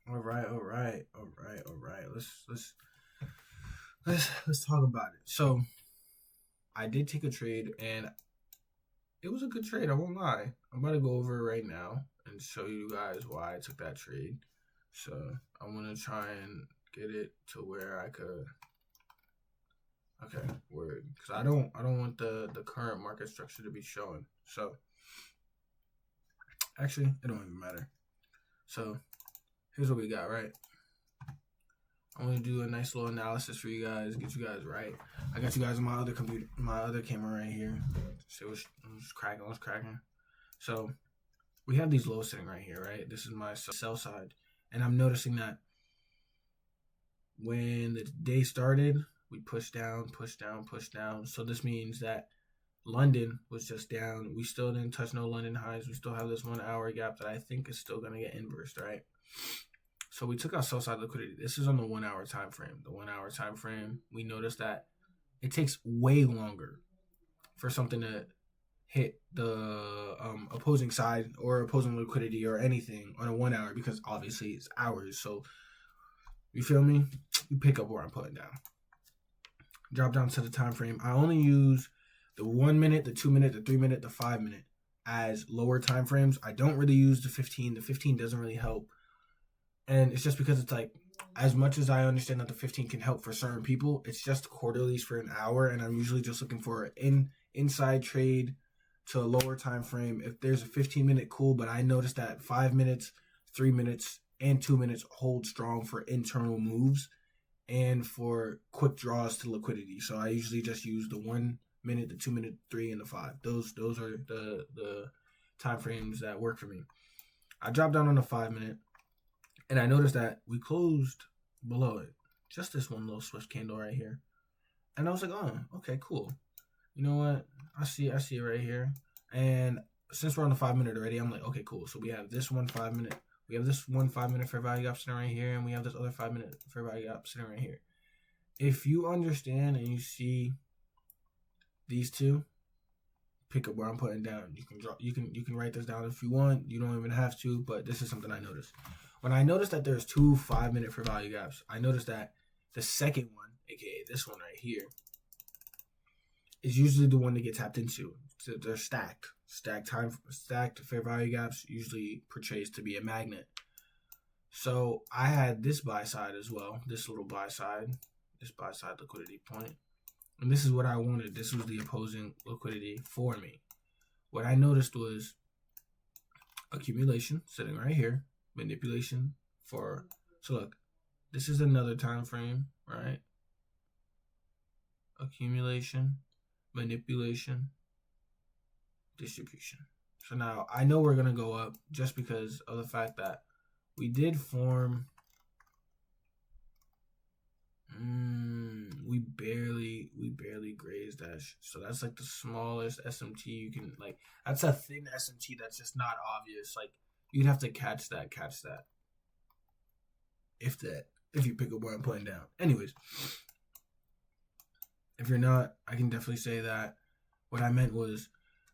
All right, all right, all right, all right. Let's talk about it. So I did take a trade, and it was a good trade. I won't lie. I'm about to go over it right now and show you guys why I took that trade. So I'm gonna try and get it to where I could. Okay, word. Because I don't want the current market structure to be showing. So actually, it don't even matter. So here's what we got, right? I'm gonna do a nice little analysis for you guys, get you guys right. I got you guys on my other computer, my other camera right here. So what's cracking, what's cracking. So we have these lows sitting right here, right? This is my sell side, and I'm noticing that when the day started, we pushed down, pushed down, pushed down. So this means that London was just down. We still didn't touch no London highs. We still have this 1 hour gap that I think is still gonna get inversed, right? So we took our sell side liquidity. This is on the 1 hour time frame. The 1 hour time frame, we noticed that it takes way longer for something to hit the opposing side or opposing liquidity or anything on a 1 hour because obviously it's hours. So you feel me? You pick up where I'm putting down. Drop down to the time frame. I only use the 1 minute, the 2 minute, the 3 minute, the 5 minute as lower time frames. I don't really use the 15. The 15 doesn't really help. And it's just because it's like, as much as I understand that the 15 can help for certain people, it's just quarterlies for an hour, and I'm usually just looking for an inside trade to a lower time frame. If there's a 15-minute, cool, but I noticed that 5 minutes, 3 minutes, and 2 minutes hold strong for internal moves and for quick draws to liquidity. So I usually just use the 1 minute, the 2 minute, 3, and the 5. Those are the time frames that work for me. I dropped down on the 5 minute. And I noticed that we closed below it. Just this one little swift candle right here. And I was like, oh, okay, cool. You know what? I see it right here. And since we're on the 5 minute already, I'm like, okay, cool. So we have this 5 minute. We have this 5 minute fair value gap sitting right here. And we have this other 5 minute fair value gap sitting right here. If you understand and you see these two, pick up where I'm putting down. You can write this down if you want. You don't even have to, but this is something I noticed. When I noticed that there's two 5 minute for value gaps, I noticed that the second one, aka this one right here, is usually the one that gets tapped into. So they're stacked. Stacked fair value gaps usually portrays to be a magnet. So I had this buy side as well, this little buy side liquidity point. And this is what I wanted. This was the opposing liquidity for me. What I noticed was accumulation sitting right here. Manipulation for, so look, this is another time frame, right? Accumulation, manipulation, distribution. So now I know we're gonna go up just because of the fact that we did form. We barely grazed that. So that's like the smallest SMT you can, like. That's a thin SMT that's just not obvious. Like, you'd have to catch that. If you pick up where I'm putting down. Anyways, if you're not, I can definitely say that what I meant was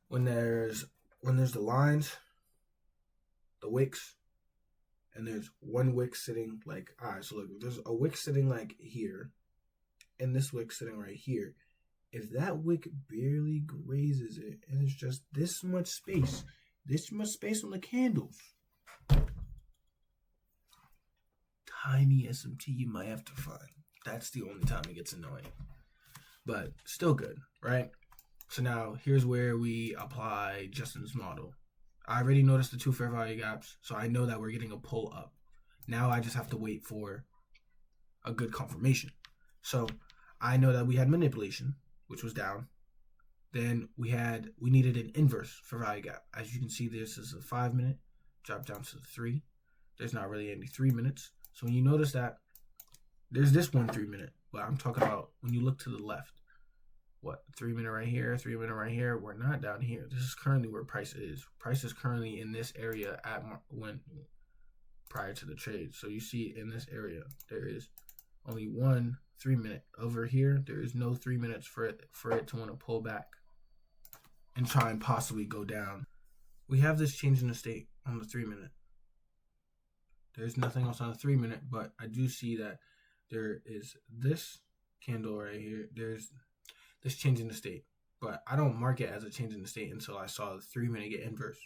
when there's the lines, the wicks, and there's one wick sitting like, all right, so look, there's a wick sitting like here, and this wick sitting right here. If that wick barely grazes it, and it's just this much space on the candles, tiny SMT you might have to find. That's the only time it gets annoying. But still good, right? So now here's where we apply Justin's model. I already noticed the two fair value gaps, so I know that we're getting a pull up. Now I just have to wait for a good confirmation. So I know that we had manipulation, which was down. Then we needed an inverse fair value gap. As you can see, this is a 5 minute, drop down to the 3. There's not really any 3 minutes. So when you notice that there's this 1 3 minute, but I'm talking about when you look to the left. What, 3 minute right here, 3 minute right here. We're not down here. This is currently where price is. Price is currently in this area prior to the trade. So you see in this area, there is only 1 3 minute. Over here, there is no 3 minutes for it to want to pull back and try and possibly go down. We have this change in the state on the 3 minute. There's nothing else on the 3-minute, but I do see that there is this candle right here. There's this change in the state, but I don't mark it as a change in the state until I saw the 3-minute get inverse.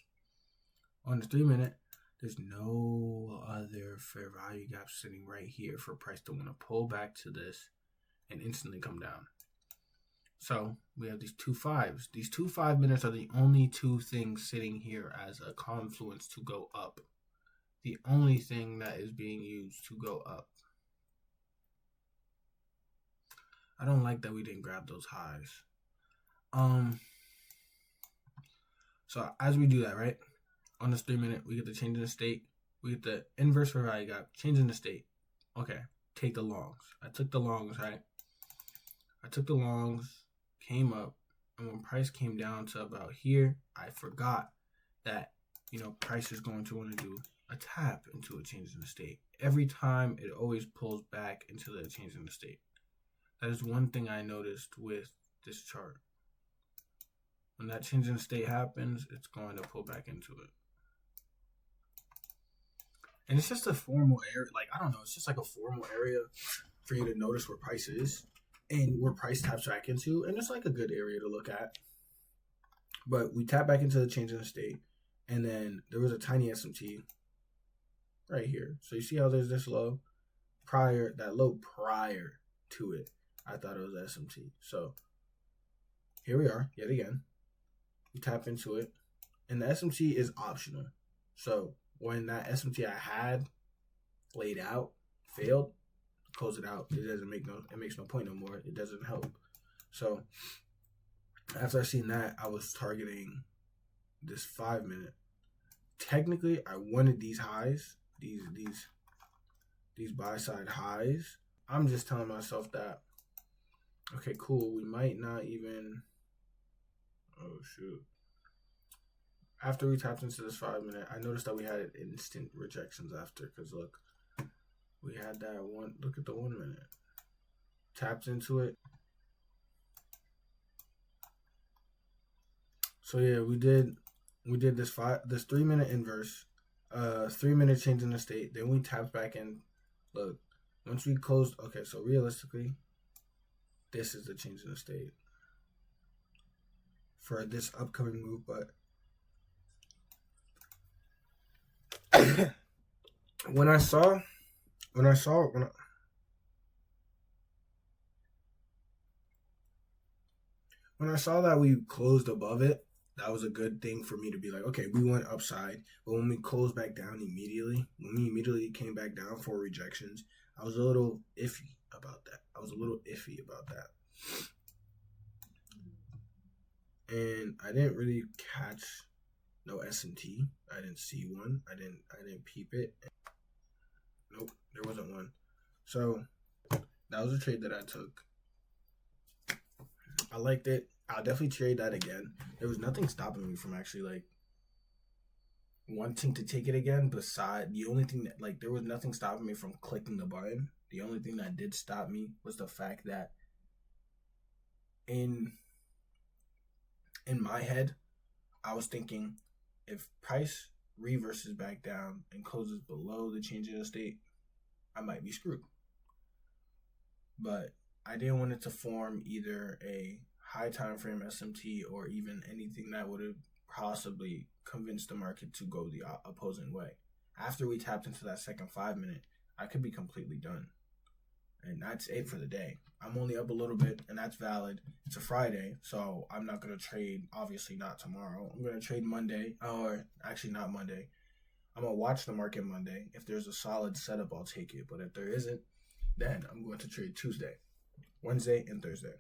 On the 3-minute, there's no other fair value gap sitting right here for price to want to pull back to this and instantly come down. So we have these 2 5s. These 2 5-minutes are the only two things sitting here as a confluence to go up. The only thing that is being used to go up. I don't like that we didn't grab those highs. So as we do that, right? On this 3-minute, we get the change in the state. We get the inverse fair value gap, change in the state. Okay, take the longs. I took the longs, right? I took the longs, came up, and when price came down to about here, I forgot that, price is going to want to do a tap into a change in the state. Every time, it always pulls back into the change in the state. That is one thing I noticed with this chart. When that change in the state happens, it's going to pull back into it. And it's just a formal area. It's just like a formal area for you to notice where price is and where price taps back into. And it's like a good area to look at. But we tap back into the change in the state. And then there was a tiny SMT right here. So you see how there's this low? That low prior to it, I thought it was SMT. So here we are, yet again. We tap into it. And the SMT is optional. So when that SMT I had laid out failed, close it out. It makes no point no more. It doesn't help. So after I seen that, I was targeting this 5-minute. Technically, I wanted these highs, these buy side highs. I'm just telling myself that, okay, cool. We might not even. Oh shoot. After we tapped into this 5-minute, I noticed that we had instant rejections after. Because look, we had that one. Look at the 1-minute. Tapped into it. So yeah, we did this 3-minute inverse, 3-minute change in the state. Then we tapped back in. Look, once we closed. Okay, so realistically, this is the change in the state for this upcoming move, but. When I saw that we closed above it, that was a good thing for me to be like, okay, we went upside. But when we closed back down immediately, came back down for rejections, I was a little iffy about that. And I didn't really catch no SMT. I didn't see one. I didn't peep it. Nope, there wasn't one. So that was a trade that I took. I liked it. I'll definitely trade that again. There was nothing stopping me from actually wanting to take it again. Beside the only thing that there was nothing stopping me from clicking the button. The only thing that did stop me was the fact that in my head, I was thinking, if price reverses back down and closes below the change in the state, I might be screwed. But I didn't want it to form either a high time frame SMT or even anything that would have possibly convinced the market to go the opposing way. After we tapped into that second 5-minute, I could be completely done. And that's it for the day. I'm only up a little bit, and that's valid. It's a Friday, so I'm not going to trade, obviously not tomorrow. I'm going to trade Monday, or actually not Monday. I'm going to watch the market Monday. If there's a solid setup, I'll take it. But if there isn't, then I'm going to trade Tuesday, Wednesday, and Thursday.